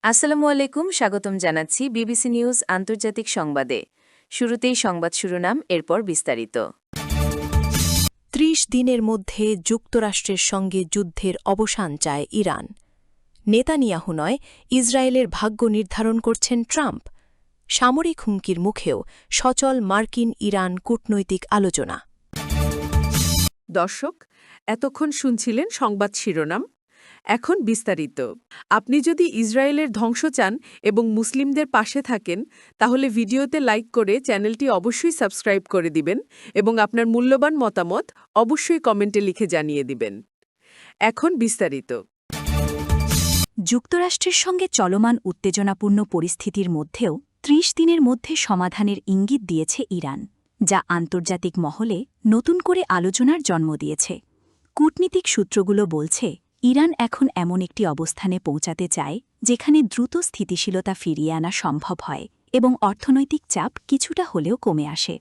আসসালামু আলাইকুম, স্বাগতম জানাচ্ছি বিবিসি নিউজ আন্তর্জাতিক সংবাদে। শুরুতেই সংবাদ শিরোনাম, এরপর বিস্তারিত। ৩০ দিনের মধ্যে যুক্তরাষ্ট্রের সঙ্গে যুদ্ধের অবসান চায় ইরান। নেতানিয়াহু নয়, ইসরায়েলের ভাগ্য নির্ধারণ করছেন ট্রাম্প। সামরিক হুমকির মুখেও সচল মার্কিন ইরান কূটনৈতিক আলোচনা। দর্শক, এতক্ষণ শুনছিলেন সংবাদ শিরোনাম। এখন বিস্তারিত। আপনি যদি ইসরায়েলের ধ্বংস চান এবং মুসলিমদের পাশে থাকেন, তাহলে ভিডিওতে লাইক করে চ্যানেলটি অবশ্যই সাবস্ক্রাইব করে দিবেন এবং আপনার মূল্যবান মতামত অবশ্যই কমেন্টে লিখে জানিয়ে দিবেন। এখন বিস্তারিত। যুক্তরাষ্ট্রের সঙ্গে চলমান উত্তেজনাপূর্ণ পরিস্থিতির মধ্যেও ৩০ দিনের মধ্যে সমাধানের ইঙ্গিত দিয়েছে ইরান, যা আন্তর্জাতিক মহলে নতুন করে আলোচনার জন্ম দিয়েছে। কূটনীতিক সূত্রগুলো বলছে, ইরান এখন এমন একটি অবস্থানে পৌঁছাতে চায় যেখানে দ্রুত স্থিতিশীলতা ফিরিয়ে আনা সম্ভব হয় এবং অর্থনৈতিক চাপ কিছুটা হলেও কমে আসে।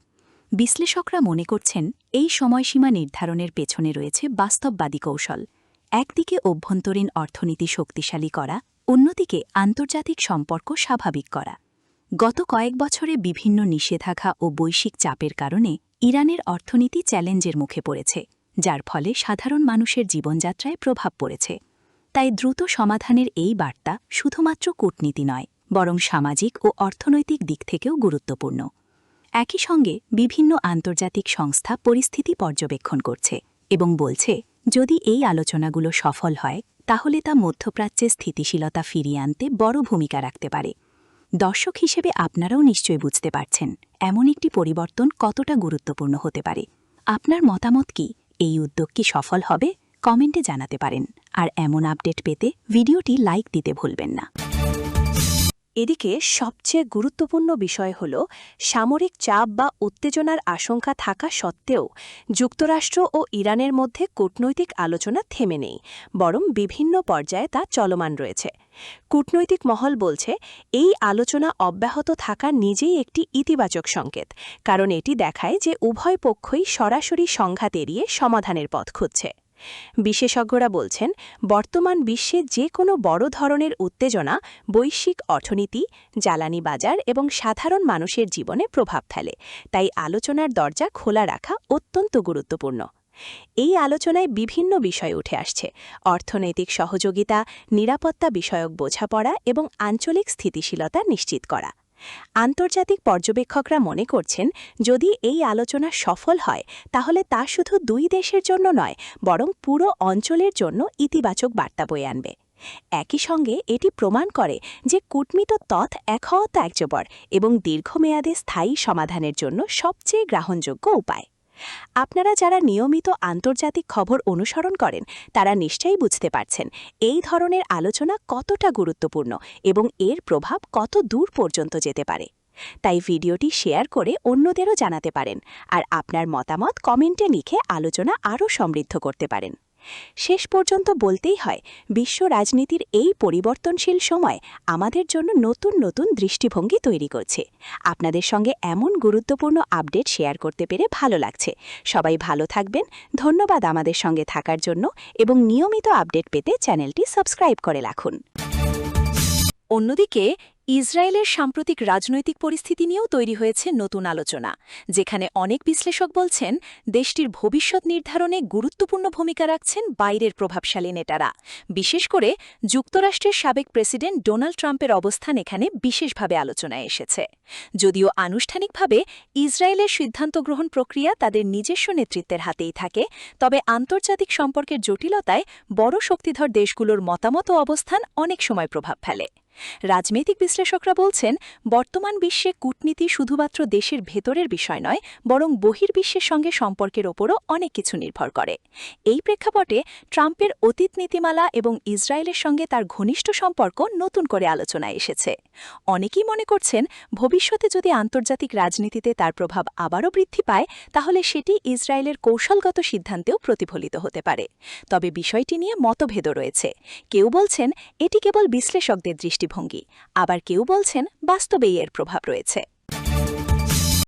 বিশ্লেষকরা মনে করছেন, এই সময়সীমা নির্ধারণের পেছনে রয়েছে বাস্তববাদী কৌশল। একদিকে অভ্যন্তরীণ অর্থনীতি শক্তিশালী করা, অন্যদিকে আন্তর্জাতিক সম্পর্ক স্বাভাবিক করা। গত কয়েক বছরে বিভিন্ন নিষেধাজ্ঞা ও বৈশ্বিক চাপের কারণে ইরানের অর্থনীতি চ্যালেঞ্জের মুখে পড়েছে, যার ফলে সাধারণ মানুষের জীবনযাত্রায় প্রভাব পড়েছে। তাই দ্রুত সমাধানের এই বার্তা শুধুমাত্র কূটনীতি নয়, বরং সামাজিক ও অর্থনৈতিক দিক থেকেও গুরুত্বপূর্ণ। একই সঙ্গে বিভিন্ন আন্তর্জাতিক সংস্থা পরিস্থিতি পর্যবেক্ষণ করছে এবং বলছে, যদি এই আলোচনাগুলো সফল হয় তাহলে তা মধ্যপ্রাচ্যে স্থিতিশীলতা ফিরিয়ে আনতে বড় ভূমিকা রাখতে পারে। দর্শক হিসেবে আপনারাও নিশ্চয়ই বুঝতে পারছেন এমন একটি পরিবর্তন কতটা গুরুত্বপূর্ণ হতে পারে। আপনার মতামত কি? এই উদ্যোগ কি সফল হবে? কমেন্টে জানাতে পারেন। আর এমন আপডেট পেতে ভিডিওটি লাইক দিতে ভুলবেন না। এদিকে সবচেয়ে গুরুত্বপূর্ণ বিষয় হল, সামরিক চাপ বা উত্তেজনার আশঙ্কা থাকা সত্ত্বেও যুক্তরাষ্ট্র ও ইরানের মধ্যে কূটনৈতিক আলোচনা থেমে নেই, বরং বিভিন্ন পর্যায়ে তা চলমান রয়েছে। কূটনৈতিক মহল বলছে, এই আলোচনা অব্যাহত থাকা নিজেই একটি ইতিবাচক সংকেত, কারণ এটি দেখায় যে উভয় পক্ষই সরাসরি সংঘাত এড়িয়ে সমাধানের পথ খুঁজছে। বিশেষজ্ঞরা বলছেন, বর্তমান বিশ্বে যে কোনো বড় ধরনের উত্তেজনা বৈশ্বিক অর্থনীতি, জ্বালানি বাজার এবং সাধারণ মানুষের জীবনে প্রভাব ফেলে। তাই আলোচনার দরজা খোলা রাখা অত্যন্ত গুরুত্বপূর্ণ। এই আলোচনায় বিভিন্ন বিষয় উঠে আসছে: অর্থনৈতিক সহযোগিতা, নিরাপত্তা বিষয়ক বোঝাপড়া এবং আঞ্চলিক স্থিতিশীলতা নিশ্চিত করা। আন্তর্জাতিক পর্যবেক্ষকরা মনে করছেন, যদি এই আলোচনা সফল হয় তাহলে তা শুধু দুই দেশের জন্য নয়, বরং পুরো অঞ্চলের জন্য ইতিবাচক বার্তা বয়ে আনবে। একই সঙ্গে এটি প্রমাণ করে যে কূটনীতি এক হওয়া ত্যায্যবর এবং দীর্ঘমেয়াদে স্থায়ী সমাধানের জন্য সবচেয়ে গ্রহণযোগ্য উপায়। আপনারা যারা নিয়মিত আন্তর্জাতিক খবর অনুসরণ করেন, তারা নিশ্চয়ই বুঝতে পারছেন এই ধরনের আলোচনা কতটা গুরুত্বপূর্ণ এবং এর প্রভাব কত দূর পর্যন্ত যেতে পারে। তাই ভিডিওটি শেয়ার করে অন্যদেরও জানাতে পারেন, আর আপনার মতামত কমেন্টে লিখে আলোচনা আরও সমৃদ্ধ করতে পারেন। শেষ পর্যন্ত বলতেই হয়, বিশ্ব রাজনীতির এই পরিবর্তনশীল সময় আমাদের জন্য নতুন নতুন দৃষ্টিভঙ্গি তৈরি করছে। আপনাদের সঙ্গে এমন গুরুত্বপূর্ণ আপডেট শেয়ার করতে পেরে ভালো লাগছে। সবাই ভালো থাকবেন। ধন্যবাদ আমাদের সঙ্গে থাকার জন্য এবং নিয়মিত আপডেট পেতে চ্যানেলটি সাবস্ক্রাইব করে রাখুন। অন্যদিকে ইসরায়েলের সাম্প্রতিক রাজনৈতিক পরিস্থিতি নিয়েও তৈরি হয়েছে নতুন আলোচনা, যেখানে অনেক বিশ্লেষক বলছেন, দেশটির ভবিষ্যৎ নির্ধারণে গুরুত্বপূর্ণ ভূমিকা রাখছেন বাইরের প্রভাবশালী নেতারা। বিশেষ করে যুক্তরাষ্ট্রের সাবেক প্রেসিডেন্ট ডোনাল্ড ট্রাম্পের অবস্থান এখানে বিশেষভাবে আলোচনায় এসেছে। যদিও আনুষ্ঠানিকভাবে ইসরায়েলের সিদ্ধান্ত গ্রহণ প্রক্রিয়া তাদের নিজস্ব নেতৃত্বের হাতেই থাকে, তবে আন্তর্জাতিক সম্পর্কের জটিলতায় বড় শক্তিধর দেশগুলোর মতামত ও অবস্থান অনেক সময় প্রভাব ফেলে। রাজনৈতিক বিশ্লেষকরা বলছেন, বর্তমান বিশ্বে কূটনীতি শুধুমাত্র দেশের ভেতরের বিষয় নয়, বরং বহির্বিশ্বের সঙ্গে সম্পর্কের ওপরও অনেক কিছু নির্ভর করে। এই প্রেক্ষাপটে ট্রাম্পের অতীত নীতিমালা এবং ইসরায়েলের সঙ্গে তার ঘনিষ্ঠ সম্পর্ক নতুন করে আলোচনায় এসেছে। অনেকেই মনে করছেন, ভবিষ্যতে যদি আন্তর্জাতিক রাজনীতিতে তার প্রভাব আবারও বৃদ্ধি পায়, তাহলে সেটি ইসরায়েলের কৌশলগত সিদ্ধান্তেও প্রতিফলিত হতে পারে। তবে বিষয়টি নিয়ে মতভেদও রয়েছে। কেউ বলছেন, এটি কেবল বিশ্লেষকদের দৃষ্টিভঙ্গি, আবার কেউ বলছেন বাস্তবেই এর প্রভাব রয়েছে।